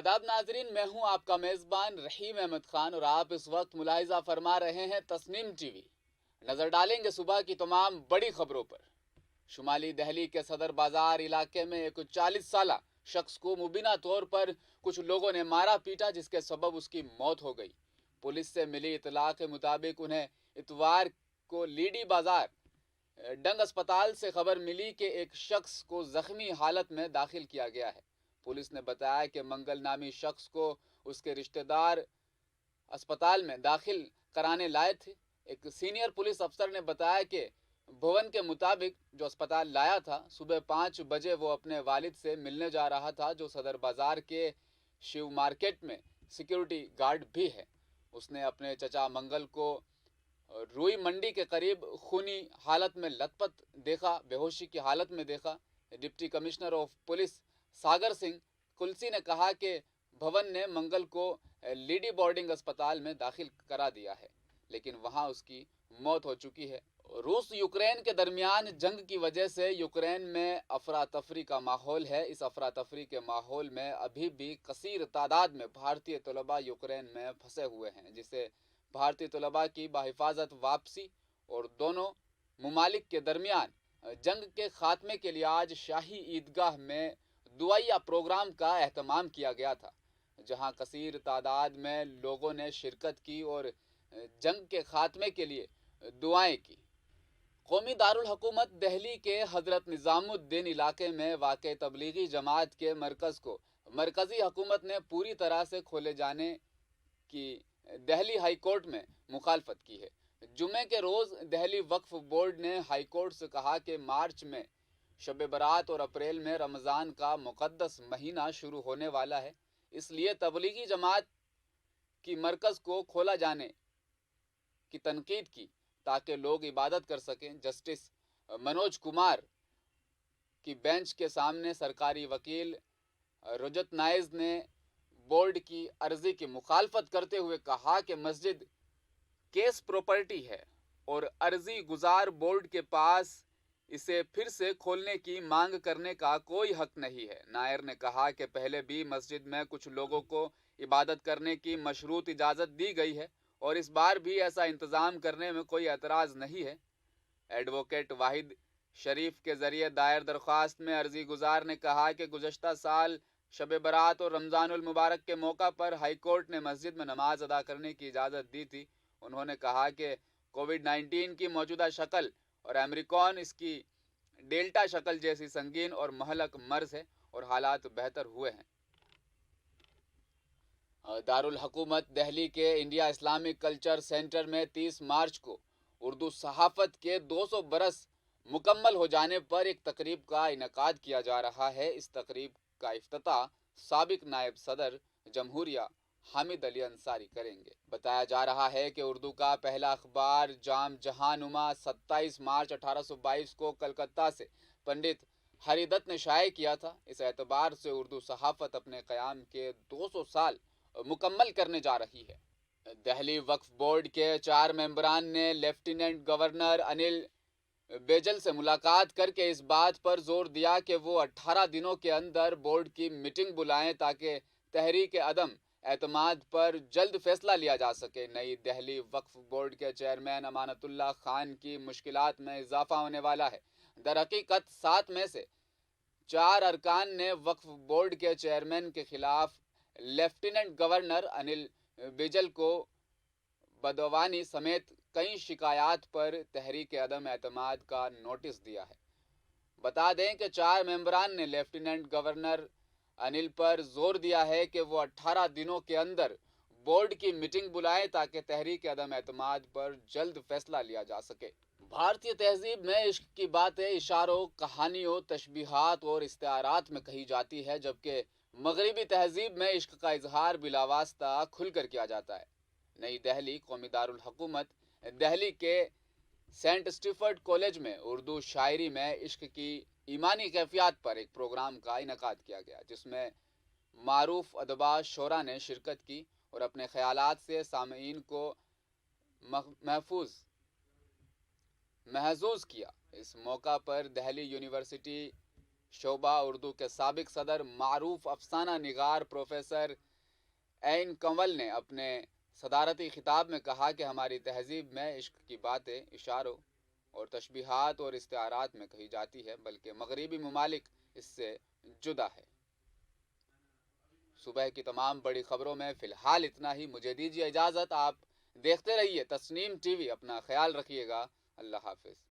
आदाब नाजरीन, मैं हूं आपका मेज़बान रहीम अहमद खान और आप इस वक्त मुलाहिजा फरमा रहे हैं तस्नीम टीवी। नज़र डालेंगे सुबह की तमाम बड़ी खबरों पर। शुमाली दिल्ली के सदर बाजार इलाके में एक 40 साल शख्स को मुबीना तौर पर कुछ लोगों ने मारा पीटा, जिसके सबब उसकी मौत हो गई। पुलिस से मिली इतला के मुताबिक उन्हें इतवार को लीडी बाजार डंग अस्पताल से खबर मिली कि एक शख्स को जख्मी हालत में दाखिल किया गया है। पुलिस ने बताया कि मंगल नामी शख्स को उसके रिश्तेदार अस्पताल में दाखिल कराने लाए थे। एक सीनियर पुलिस अफसर ने बताया कि भवन के मुताबिक जो अस्पताल लाया था, सुबह 5 बजे वो अपने वालिद से मिलने जा रहा था, जो सदर बाजार के शिव मार्केट में सिक्योरिटी गार्ड भी है। उसने अपने चचा मंगल को रुई मंडी के करीब खूनी हालत में लथपथ देखा, बेहोशी की हालत में देखा। Deputy commissioner of police Sagar Singh कुलसी ने कहा कि भवन ने मंगल को लीडी बोर्डिंग अस्पताल में दाखिल करा दिया है, लेकिन वहां उसकी मौत हो चुकी है। रूस यूक्रेन के दरमियान जंग की वजह से यूक्रेन में अफरा तफरी का माहौल है। इस अफरा तफरी के माहौल में अभी भी कसीर तादाद में भारतीय तलबा यूक्रेन में फंसे हुए हैं, जिसे भारतीय तलबा की बाहिफाजत वापसी और दोनों मुमालिक के दरमियान जंग के खात्मे के लिए आज शाही ईदगाह में दुआया प्रोग्राम का एहतमाम किया गया था, जहां कसीर तादाद में लोगों ने शिरकत की और जंग के खात्मे के लिए दुआएं की। कौमी दारुल हुकूमत दिल्ली के हजरत निज़ामुद्दीन इलाके में वाक़े तबलीगी जमात के मरकज़ को मरकज़ी हुकूमत ने पूरी तरह से खोले जाने की दिल्ली हाई कोर्ट में मुखालफत की है। जुमे के रोज़ दिल्ली वक्फ बोर्ड ने हाई कोर्ट से कहा कि मार्च में शब बरात और अप्रैल में रमज़ान का मुक़द्दस महीना शुरू होने वाला है, इसलिए तबलीगी जमात की मरकज़ को खोला जाने की तनकीद की ताकि लोग इबादत कर सकें। जस्टिस मनोज कुमार की बेंच के सामने सरकारी वकील रजत नाइज ने बोर्ड की अर्जी की मुखालफत करते हुए कहा कि मस्जिद केस प्रॉपर्टी है और अर्जी गुजार बोर्ड के पास इसे फिर से खोलने की मांग करने का कोई हक नहीं है। नायर ने कहा कि पहले भी मस्जिद में कुछ लोगों को इबादत करने की मशरूत इजाज़त दी गई है और इस बार भी ऐसा इंतज़ाम करने में कोई एतराज़ नहीं है। एडवोकेट वाहिद शरीफ के ज़रिए दायर दरख्वास्त में अर्जी गुजार ने कहा कि गुज़श्ता साल शब बरात और रमज़ानुल मुबारक के मौका पर हाई कोर्ट ने मस्जिद में नमाज अदा करने की इजाज़त दी थी। उन्होंने कहा कि कोविड-19 की मौजूदा शक्ल और अमेरिकन इसकी डेल्टा शक्ल जैसी संगीन और महलक मर्ज है और हालात बेहतर हुए हैं। दारुल हुकूमत दिल्ली के इंडिया इस्लामिक कल्चर सेंटर में 30 मार्च को उर्दू सहाफ़त के 200 बरस मुकम्मल हो जाने पर एक तकरीब का इनेकाद किया जा रहा है। इस तकरीब का इफ्तिताह साबिक नायब सदर जमहूरिया हामिद अली अंसारी करेंगे। बताया जा रहा है कि उर्दू का पहला अखबार जाम जहानुमा 27 मार्च 1822 को कलकत्ता से पंडित हरिदत्त ने शाये किया था। इस एतबार से उर्दू सहाफ़त अपने क़याम के 200 साल मुकम्मल करने जा रही है। दिल्ली वक्फ बोर्ड के 4 मेंबरान ने लेफ्टिनेंट गवर्नर अनिल बेजल से मुलाकात करके इस बात पर जोर दिया कि वो 18 दिनों के अंदर बोर्ड की मीटिंग बुलाएं ताकि तहरीक अदम एतमाद पर जल्द फैसला लिया जा सके। नई दिल्ली वक्फ बोर्ड के चेयरमैन अमानतुल्लाह खान की मुश्किलात में इजाफा होने वाला है। दरहकीकत 7 में से 4 अरकान ने वक्फ बोर्ड के चेयरमैन के खिलाफ लेफ्टिनेंट गवर्नर अनिल बेजल को बदवानी समेत कई शिकायत पर तहरीक अदम एतमाद का नोटिस दिया है। बता दें कि 4 मेंबरान ने लेफ्टिनेंट गवर्नर अनिल पर जोर दिया है कि वो 18 दिनों के अंदर बोर्ड की मीटिंग बुलाएं ताकि तहरीक अदम एतमाद पर जल्द फैसला लिया जा सके। भारतीय तहजीब में इश्क की बातें इशारों, कहानियों, तशबीहात और इस्तिआरात में कही जाती है, जबकि मगरबी तहजीब में इश्क का इजहार बिलावास्ता खुलकर किया जाता है। नई दिल्ली कौमी दारुल हुकूमत दिल्ली के सेंट स्टीफर्ड कॉलेज में उर्दू शायरी में इश्क की ईमानी कैफियत पर एक प्रोग्राम का इनेकाद किया गया, जिसमें मारूफ अदबा शोरा ने शिरकत की और अपने ख्यालात से सामीन को महजूज किया। इस मौका पर दिल्ली यूनिवर्सिटी شعبہ اردو کے سابق صدر معروف افسانہ نگار پروفیسر عین کنول نے اپنے صدارتی خطاب میں کہا کہ ہماری تہذیب میں عشق کی باتیں اشاروں اور تشبیہات اور استعارات میں کہی جاتی ہے، بلکہ مغربی ممالک اس سے جدا ہے۔ صبح کی تمام بڑی خبروں میں فی الحال اتنا ہی۔ مجھے دیجیے اجازت، آپ دیکھتے رہیے تسنیم ٹی وی، اپنا خیال رکھیے گا، اللہ حافظ۔